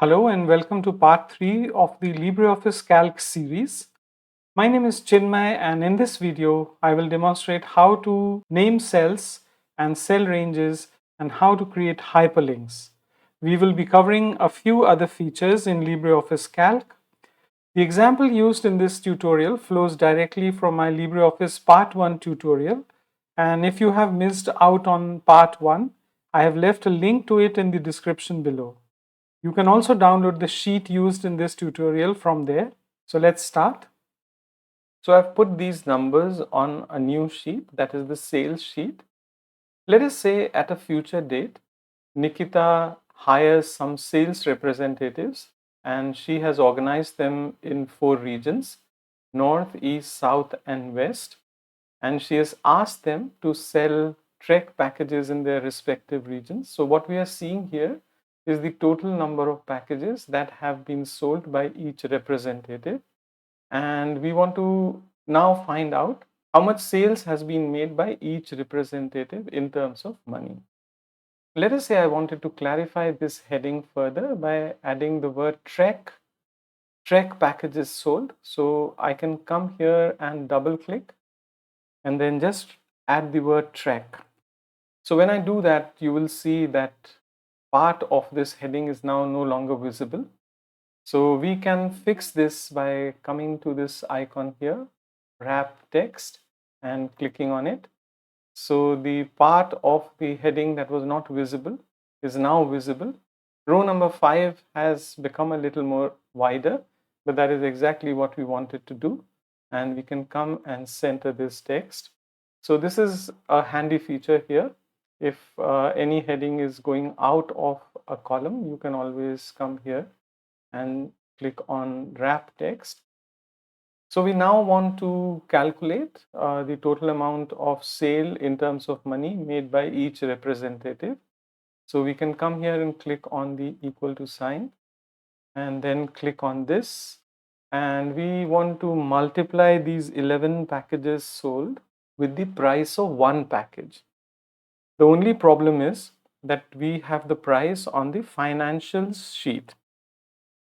Hello and welcome to part 3 of the LibreOffice Calc series. My name is Chinmaya and in this video I will demonstrate how to name cells and cell ranges and how to create hyperlinks. We will be covering a few other features in LibreOffice Calc. The example used in this tutorial flows directly from my LibreOffice Part 1 tutorial, and if you have missed out on Part 1, I have left a link to it in the description below. You can also download the sheet used in this tutorial from there. So let's start. So I've put these numbers on a new sheet, that is the sales sheet. Let us say at a future date, Nikita hires some sales representatives and she has organized them in 4 regions, north, east, south and west. And she has asked them to sell Trek packages in their respective regions. So what we are seeing here is the total number of packages that have been sold by each representative. And we want to now find out how much sales has been made by each representative in terms of money. Let us say I wanted to clarify this heading further by adding the word Trek packages sold. So I can come here and double click and then just add the word Trek. So when I do that, you will see that part of this heading is now no longer visible. So we can fix this by coming to this icon here, wrap text, and clicking on it. So the part of the heading that was not visible is now visible. Row number 5 has become a little more wider, but that is exactly what we wanted to do. And we can come and center this text. So this is a handy feature here. If any heading is going out of a column, you can always come here and click on wrap text. So we now want to calculate the total amount of sale in terms of money made by each representative. So we can come here and click on the equal to sign and then click on this. And we want to multiply these 11 packages sold with the price of one package. The only problem is that we have the price on the financials sheet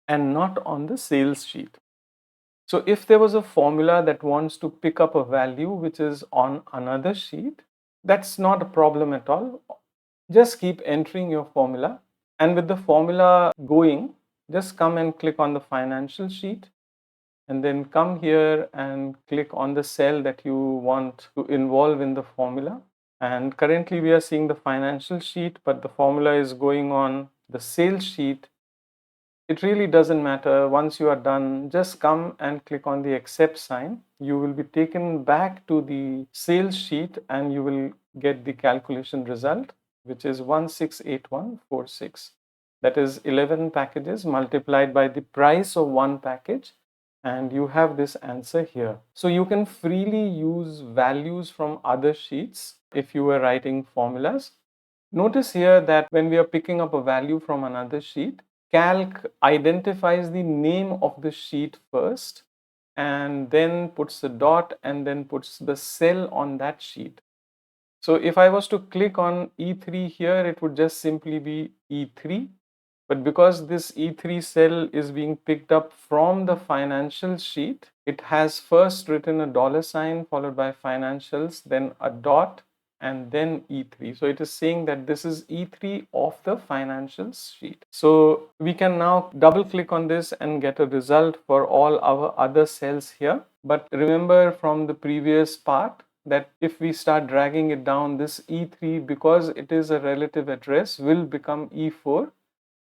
and not on the sales sheet. So if there was a formula that wants to pick up a value which is on another sheet, that's not a problem at all. Just keep entering your formula, and with the formula going, just come and click on the financial sheet and then come here and click on the cell that you want to involve in the formula. And currently we are seeing the financial sheet, but the formula is going on the sales sheet. It really doesn't matter. Once you are done, just come and click on the accept sign. You will be taken back to the sales sheet and you will get the calculation result, which is 168146. That is 11 packages multiplied by the price of one package, and you have this answer here. So you can freely use values from other sheets if you were writing formulas. Notice here that when we are picking up a value from another sheet, Calc identifies the name of the sheet first and then puts a dot and then puts the cell on that sheet. So if I was to click on E3 here, it would just simply be E3. But because this E3 cell is being picked up from the financial sheet, it has first written a $ followed by financials, then a dot, and then E3. So it is saying that this is E3 of the financials sheet. So we can now double click on this and get a result for all our other cells here. But remember from the previous part that if we start dragging it down, this E3, because it is a relative address, will become E4.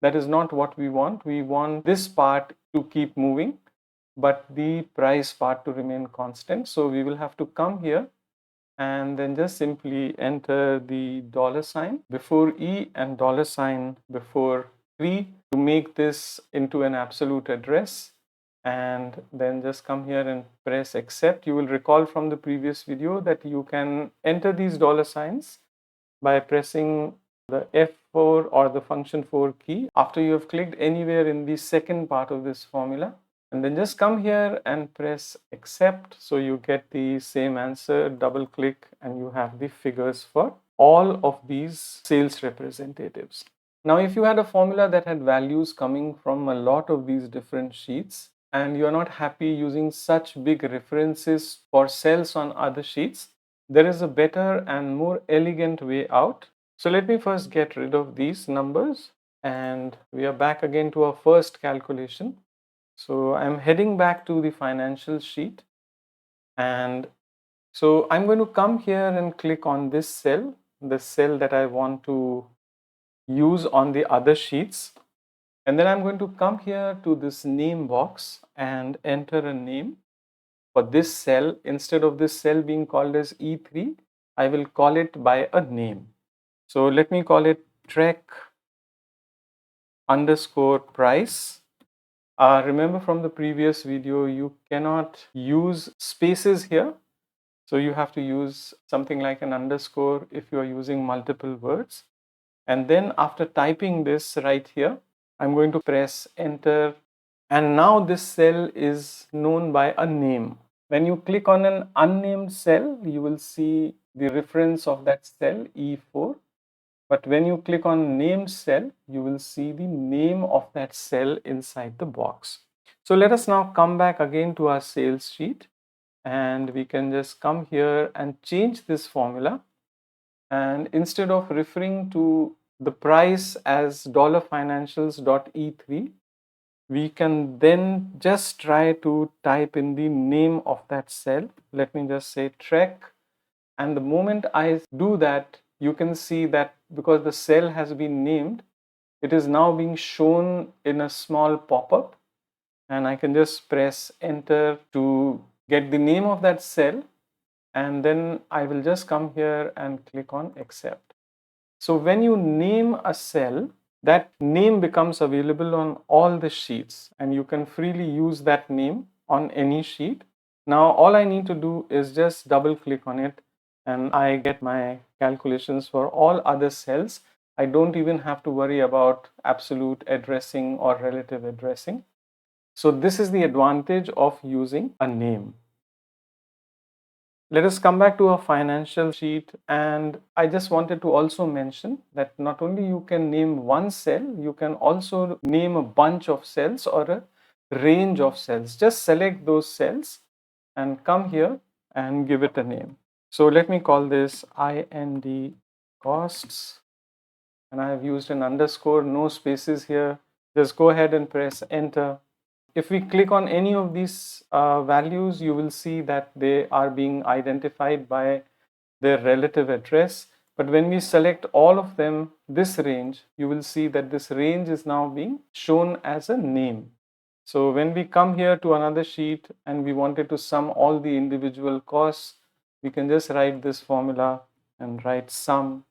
That is not what we want. We want this part to keep moving, but the price part to remain constant. So we will have to come here and then just simply enter the $ before E and $ before 3 to make this into an absolute address, and then just come here and press accept. You will recall from the previous video that you can enter these $ by pressing the F4 or the function 4 key after you have clicked anywhere in the second part of this formula. And then just come here and press accept. So you get the same answer, double click, and you have the figures for all of these sales representatives. Now, if you had a formula that had values coming from a lot of these different sheets and you're not happy using such big references for cells on other sheets, there is a better and more elegant way out. So let me first get rid of these numbers, and we are back again to our first calculation. So I'm heading back to the financial sheet, and so I'm going to come here and click on this cell, the cell that I want to use on the other sheets. And then I'm going to come here to this name box and enter a name for this cell. Instead of this cell being called as E3, I will call it by a name. So let me call it Trek underscore price. Remember from the previous video, you cannot use spaces here. So you have to use something like an underscore if you are using multiple words. And then after typing this right here, I'm going to press enter. And now this cell is known by a name. When you click on an unnamed cell, you will see the reference of that cell E4. But when you click on named cell, you will see the name of that cell inside the box. So let us now come back again to our sales sheet, and we can just come here and change this formula. And instead of referring to the price as $financials.e3, we can then just try to type in the name of that cell. Let me just say Trek. And the moment I do that, you can see that because the cell has been named, it is now being shown in a small pop-up. And I can just press enter to get the name of that cell. And then I will just come here and click on accept. So when you name a cell, that name becomes available on all the sheets, and you can freely use that name on any sheet. Now all I need to do is just double click on it, and I get my calculations for all other cells. I don't even have to worry about absolute addressing or relative addressing. So this is the advantage of using a name. Let us come back to our financial sheet, and I just wanted to also mention that not only you can name one cell, you can also name a bunch of cells or a range of cells. Just select those cells and come here and give it a name. So let me call this IND costs, and I have used an underscore, no spaces here. Just go ahead and press enter. If we click on any of these values, you will see that they are being identified by their relative address. But when we select all of them, this range, you will see that this range is now being shown as a name. So when we come here to another sheet and we wanted to sum all the individual costs, we can just write this formula and write sum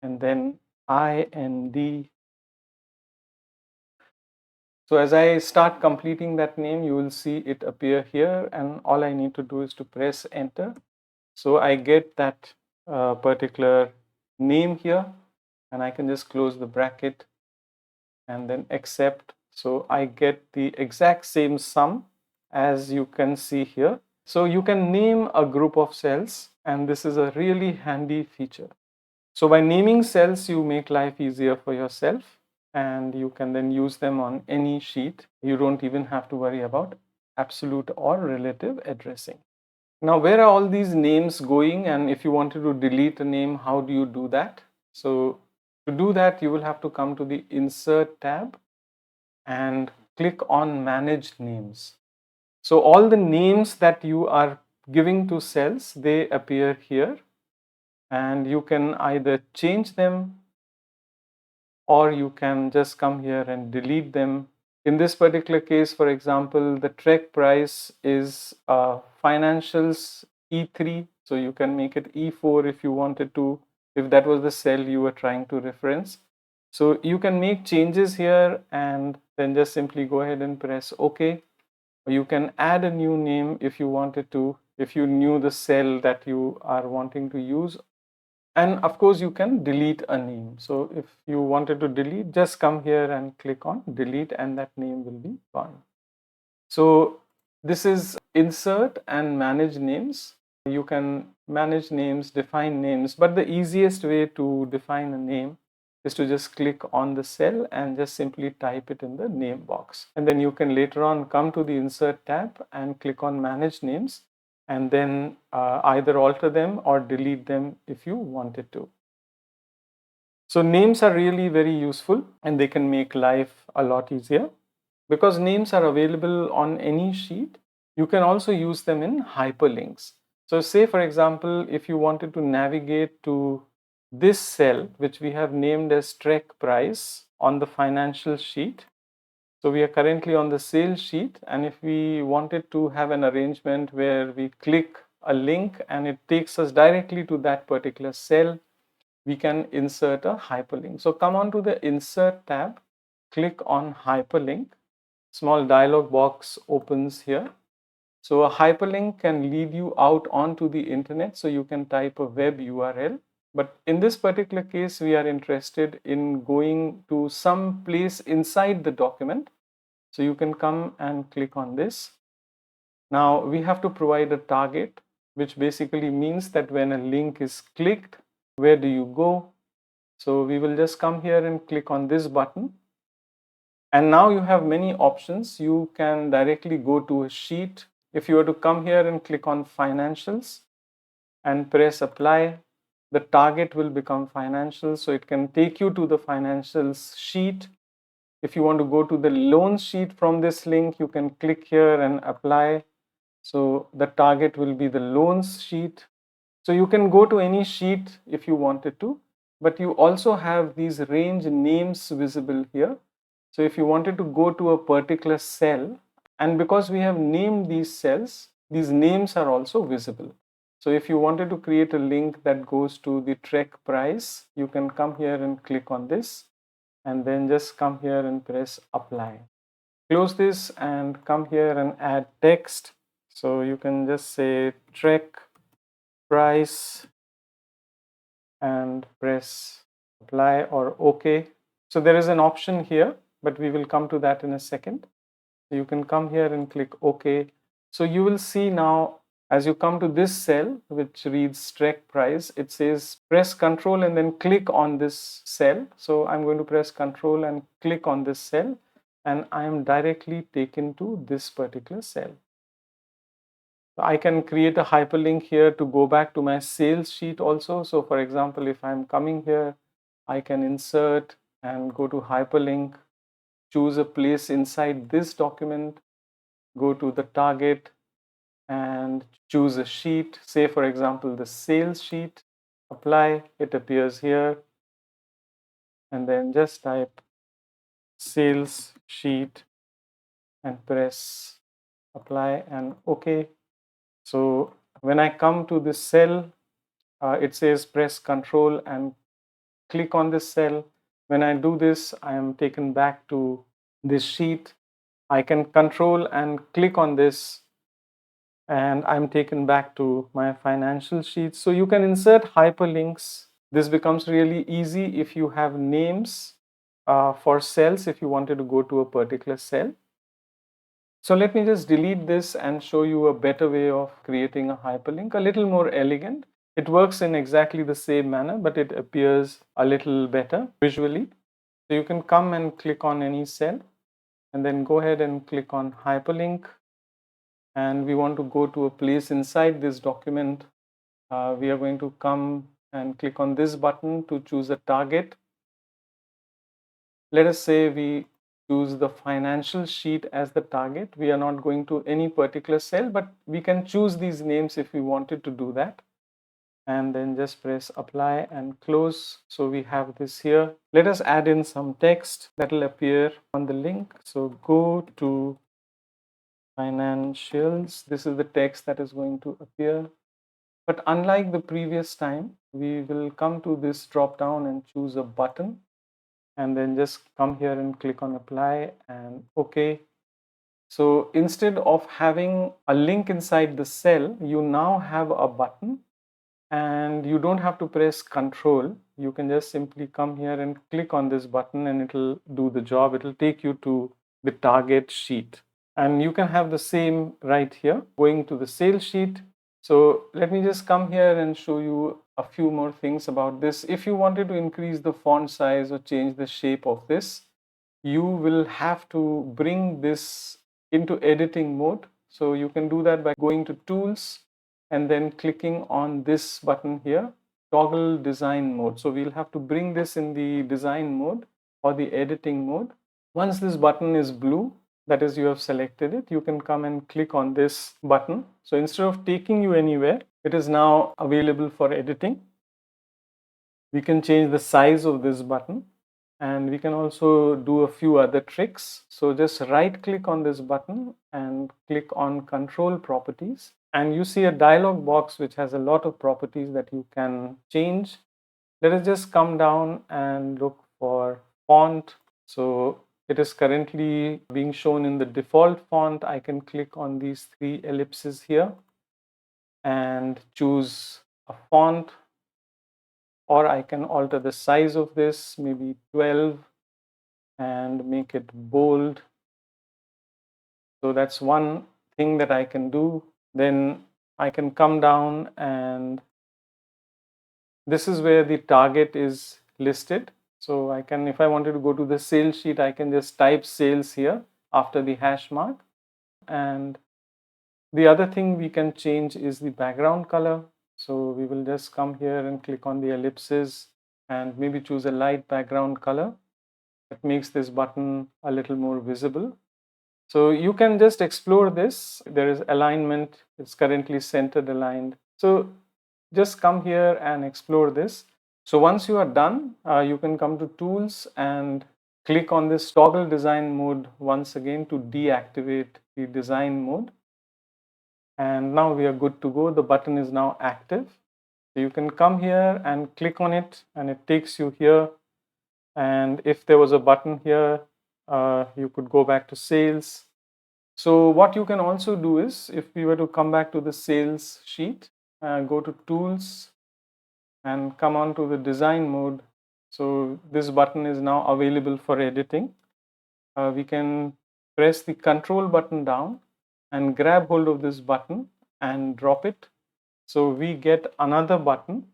and then IND. So as I start completing that name, you will see it appear here, and all I need to do is to press enter. So I get that particular name here, and I can just close the bracket and then accept. So I get the exact same sum as you can see here. So you can name a group of cells, and this is a really handy feature. So by naming cells, you make life easier for yourself, and you can then use them on any sheet. You don't even have to worry about absolute or relative addressing. Now, where are all these names going? And if you wanted to delete a name, how do you do that? So to do that, you will have to come to the Insert tab and click on Manage Names. So all the names that you are giving to cells, they appear here, and you can either change them or you can just come here and delete them. In this particular case, for example, the Trek price is financials E3, so you can make it E4 if you wanted to, if that was the cell you were trying to reference. So you can make changes here and then just simply go ahead and press OK. Or you can add a new name if you wanted to, if you knew the cell that you are wanting to use. And of course, you can delete a name. So if you wanted to delete, just come here and click on delete, and that name will be gone. So this is insert and manage names. You can manage names, define names, but the easiest way to define a name is to just click on the cell and just simply type it in the name box. And then you can later on come to the Insert tab and click on Manage Names, and then either alter them or delete them if you wanted to. So names are really very useful and they can make life a lot easier. Because names are available on any sheet, you can also use them in hyperlinks. So say for example, if you wanted to navigate to this cell, which we have named as Trek Price on the financial sheet. So we are currently on the sales sheet, and if we wanted to have an arrangement where we click a link and it takes us directly to that particular cell, we can insert a hyperlink. So come on to the Insert tab, click on Hyperlink. Small dialog box opens here. So a hyperlink can lead you out onto the internet, so you can type a web URL. But in this particular case, we are interested in going to some place inside the document. So you can come and click on this. Now we have to provide a target, which basically means that when a link is clicked, where do you go? So we will just come here and click on this button. And now you have many options. You can directly go to a sheet. If you were to come here and click on Financials and press Apply, the target will become Financials. So it can take you to the Financials sheet. If you want to go to the loans sheet from this link, you can click here and apply. So the target will be the loans sheet. So you can go to any sheet if you wanted to, but you also have these range names visible here. So if you wanted to go to a particular cell, and because we have named these cells, these names are also visible. So if you wanted to create a link that goes to the Trek Price, you can come here and click on this, and then just come here and press Apply. Close this and come here and add text. So you can just say Trek Price and press Apply or OK. So there is an option here, but we will come to that in a second. So you can come here and click OK. So you will see now, as you come to this cell, which reads Trek Price, it says press Control and then click on this cell. So I'm going to press Control and click on this cell, and I am directly taken to this particular cell. I can create a hyperlink here to go back to my sales sheet also. So for example, if I'm coming here, I can insert and go to hyperlink, choose a place inside this document, go to the target and choose a sheet, say for example the sales sheet, apply, it appears here, and then just type sales sheet and press apply and OK. So when I come to this cell, it says press Control and click on this cell. When I do this, I am taken back to this sheet. I can control and click on this, and I'm taken back to my financial sheet. So you can insert hyperlinks. This becomes really easy if you have names for cells, if you wanted to go to a particular cell. So let me just delete this and show you a better way of creating a hyperlink, a little more elegant. It works in exactly the same manner, but it appears a little better visually. So you can come and click on any cell and then go ahead and click on hyperlink. And we want to go to a place inside this document. We are going to come and click on this button to choose a target. Let us say we choose the financial sheet as the target. We are not going to any particular cell, but we can choose these names if we wanted to do that. And then just press apply and close. So we have this here. Let us add in some text that will appear on the link. So go to financials. This is the text that is going to appear. But unlike the previous time, we will come to this drop down and choose a button, and then just come here and click on apply and OK. So instead of having a link inside the cell, you now have a button, and you don't have to press Control. You can just simply come here and click on this button and it'll do the job. It'll take you to the target sheet. And you can have the same right here, going to the sales sheet. So let me just come here and show you a few more things about this. If you wanted to increase the font size or change the shape of this, you will have to bring this into editing mode. So you can do that by going to Tools and then clicking on this button here, Toggle Design Mode. So we'll have to bring this in the design mode or the editing mode. Once this button is blue, that is, you have selected it, you can come and click on this button. So instead of taking you anywhere, it is now available for editing. We can change the size of this button, and we can also do a few other tricks. So just right click on this button and click on Control Properties, and you see a dialog box which has a lot of properties that you can change. Let us just come down and look for font. So it is currently being shown in the default font. I can click on these three ellipses here and choose a font, or I can alter the size of this, maybe 12, and make it bold. So that's one thing that I can do. Then I can come down, and this is where the target is listed. So I can, if I wanted to go to the sales sheet, I can just type sales here after the hash mark. And the other thing we can change is the background color. So we will just come here and click on the ellipses and maybe choose a light background color. That makes this button a little more visible. So you can just explore this. There is alignment. It's currently centered aligned. So just come here and explore this. So once you are done, you can come to Tools and click on this Toggle Design Mode once again to deactivate the design mode. And now we are good to go. The button is now active. So you can come here and click on it, and it takes you here. And if there was a button here, you could go back to sales. So what you can also do is, if we were to come back to the sales sheet, go to Tools and come on to the design mode. So this button is now available for editing. We can press the Control button down and grab hold of this button and drop it. So we get another button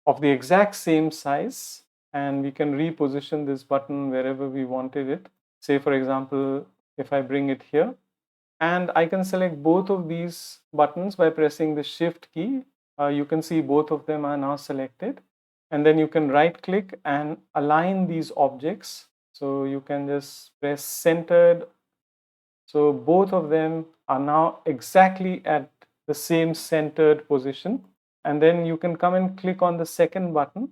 of the exact same size, and we can reposition this button wherever we wanted it. Say, for example, if I bring it here, and I can select both of these buttons by pressing the Shift key. You can see both of them are now selected, and then you can right click and align these objects. So you can just press centered. So both of them are now exactly at the same centered position. And then you can come and click on the second button,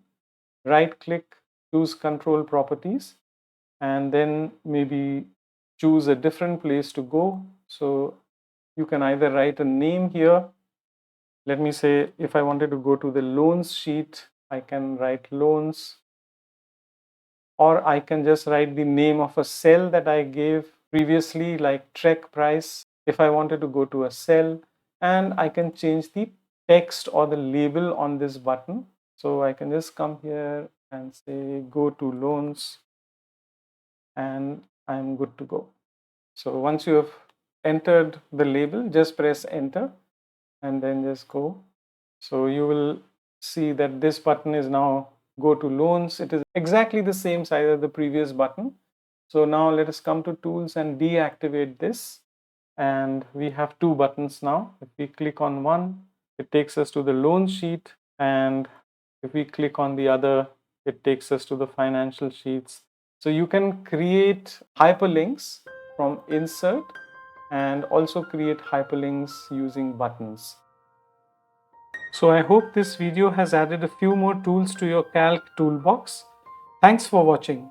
right click, choose Control Properties, and then maybe choose a different place to go. So you can either write a name here. Let me say, if I wanted to go to the loans sheet, I can write loans, or I can just write the name of a cell that I gave previously, like Trek price, if I wanted to go to a cell. And I can change the text or the label on this button. So I can just come here and say go to loans, and I'm good to go. So once you have entered the label, just press enter and then just go. So you will see that this button is now go to loans. It is exactly the same size as the previous button. So now let us come to Tools and deactivate this. And we have two buttons now. If we click on one, it takes us to the loan sheet. And if we click on the other, it takes us to the financial sheets. So you can create hyperlinks from insert and also create hyperlinks using buttons. So I hope this video has added a few more tools to your Calc toolbox. Thanks for watching.